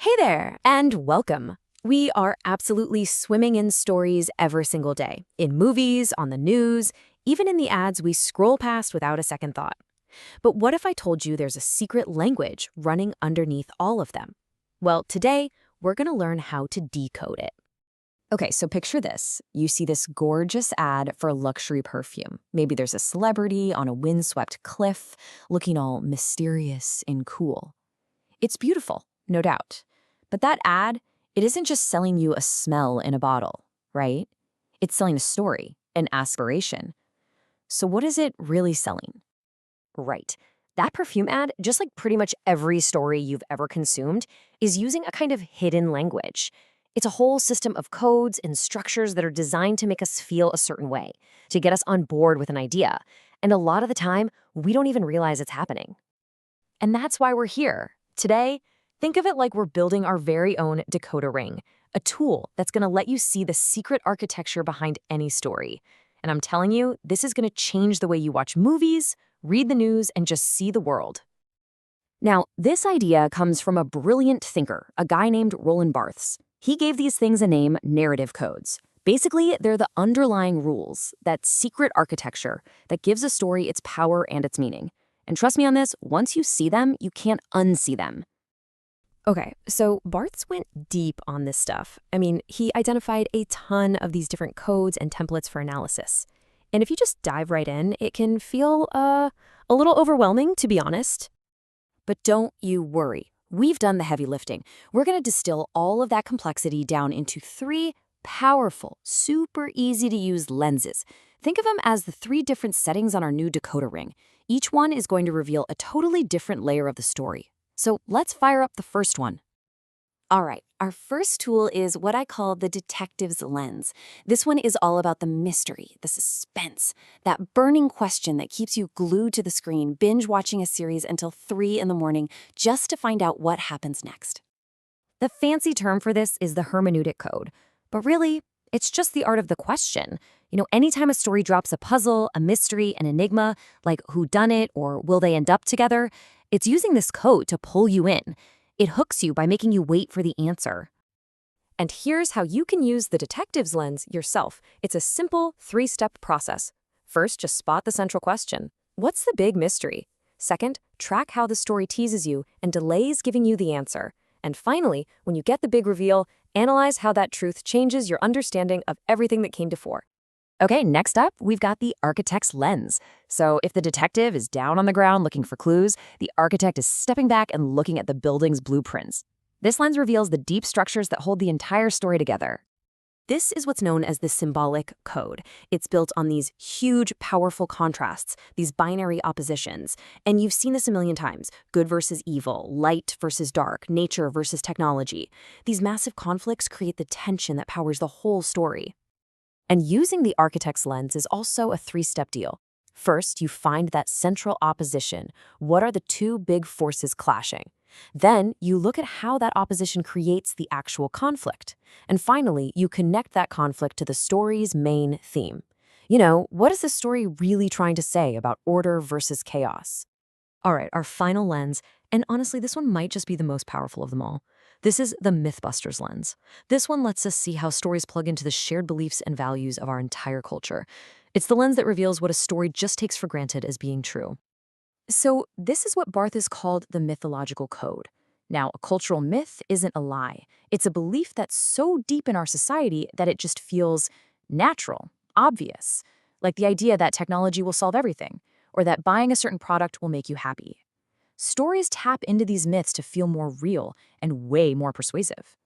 Hey there, and welcome. We are absolutely swimming in stories every single day, in movies, on the news, even in the ads we scroll past without a second thought. But what if I told you there's a secret language running underneath all of them? Well, today, we're going to learn how to decode it. Okay, so picture this. You see this gorgeous ad for luxury perfume. Maybe there's a celebrity on a windswept cliff, looking all mysterious and cool. It's beautiful, no doubt. But that ad, it isn't just selling you a smell in a bottle, right? It's selling a story, an aspiration. So what is it really selling? Right. That perfume ad, just like pretty much every story you've ever consumed, is using a kind of hidden language. It's a whole system of codes and structures that are designed to make us feel a certain way, to get us on board with an idea. And a lot of the time, we don't even realize it's happening. And that's why we're here. Today, think of it like we're building our very own decoder ring, a tool that's going to let you see the secret architecture behind any story. And I'm telling you, this is going to change the way you watch movies, read the news, and just see the world. Now, this idea comes from a brilliant thinker, a guy named Roland Barthes. He gave these things a name, narrative codes. Basically, they're the underlying rules, that secret architecture that gives a story its power and its meaning. And trust me on this, once you see them, you can't unsee them. Okay, so Barthes went deep on this stuff. I mean, he identified a ton of these different codes and templates for analysis. And if you just dive right in, it can feel a little overwhelming, to be honest. But don't you worry. We've done the heavy lifting. We're going to distill all of that complexity down into three powerful, super easy to use lenses. Think of them as the three different settings on our new decoder ring. Each one is going to reveal a totally different layer of the story. So let's fire up the first one. All right, our first tool is what I call the detective's lens. This one is all about the mystery, the suspense, that burning question that keeps you glued to the screen, binge watching a series until 3 in the morning just to find out what happens next. The fancy term for this is the hermeneutic code, but really, it's just the art of the question. Anytime a story drops a puzzle, a mystery, an enigma, like who done it or will they end up together, it's using this code to pull you in. It hooks you by making you wait for the answer. And here's how you can use the detective's lens yourself. It's a simple 3-step process. First, just spot the central question. What's the big mystery? Second, track how the story teases you and delays giving you the answer. And finally, when you get the big reveal, analyze how that truth changes your understanding of everything that came before. Okay, next up, we've got the architect's lens. So if the detective is down on the ground looking for clues, the architect is stepping back and looking at the building's blueprints. This lens reveals the deep structures that hold the entire story together. This is what's known as the symbolic code. It's built on these huge, powerful contrasts, these binary oppositions. And you've seen this a million times. Good versus evil, light versus dark, nature versus technology. These massive conflicts create the tension that powers the whole story. And using the architect's lens is also a 3-step deal. First, you find that central opposition. What are the two big forces clashing? Then, you look at how that opposition creates the actual conflict. And finally, you connect that conflict to the story's main theme. What is the story really trying to say about order versus chaos? All right, our final lens, and honestly, this one might just be the most powerful of them all. This is the Mythbusters lens. This one lets us see how stories plug into the shared beliefs and values of our entire culture. It's the lens that reveals what a story just takes for granted as being true. So this is what Barthes called the mythological code. Now, a cultural myth isn't a lie. It's a belief that's so deep in our society that it just feels natural, obvious, like the idea that technology will solve everything, or that buying a certain product will make you happy. Stories tap into these myths to feel more real and way more persuasive.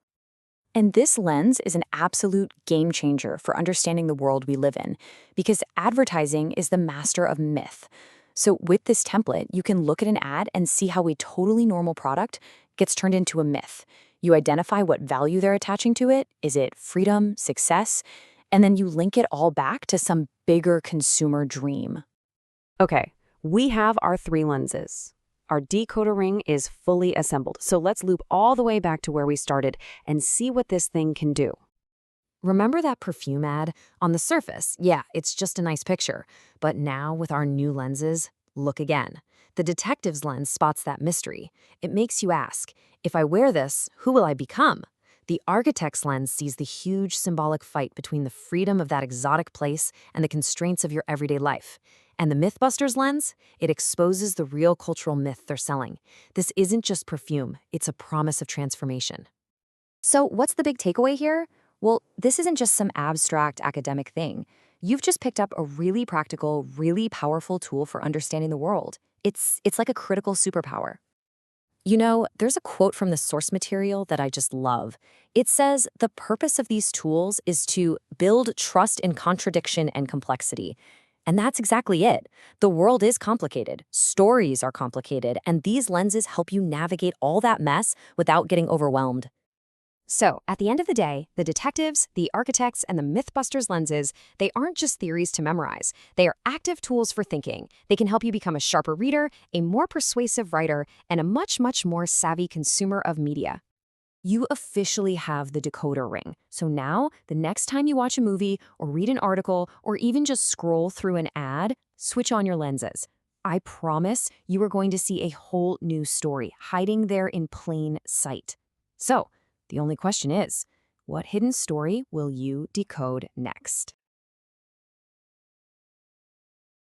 And this lens is an absolute game changer for understanding the world we live in, because advertising is the master of myth. So with this template, you can look at an ad and see how a totally normal product gets turned into a myth. You identify what value they're attaching to it. Is it freedom, success? And then you link it all back to some bigger consumer dream. Okay, we have our 3 lenses. Our decoder ring is fully assembled, so let's loop all the way back to where we started and see what this thing can do. Remember that perfume ad? On the surface, yeah, it's just a nice picture. But now with our new lenses, look again. The detective's lens spots that mystery. It makes you ask, if I wear this, who will I become? The architect's lens sees the huge symbolic fight between the freedom of that exotic place and the constraints of your everyday life. And the Mythbuster's lens, it exposes the real cultural myth they're selling. This isn't just perfume, it's a promise of transformation. So, what's the big takeaway here? Well, this isn't just some abstract academic thing. You've just picked up a really practical, really powerful tool for understanding the world. It's like a critical superpower. You know, there's a quote from the source material that I just love. It says, the purpose of these tools is to build trust in contradiction and complexity. And that's exactly it. The world is complicated, stories are complicated, and these lenses help you navigate all that mess without getting overwhelmed. So, at the end of the day, the detectives, the architects, and the Mythbusters lenses, they aren't just theories to memorize. They are active tools for thinking. They can help you become a sharper reader, a more persuasive writer, and a much, much more savvy consumer of media. You officially have the decoder ring. So now, the next time you watch a movie or read an article or even just scroll through an ad, switch on your lenses. I promise you are going to see a whole new story hiding there in plain sight. So, the only question is, what hidden story will you decode next?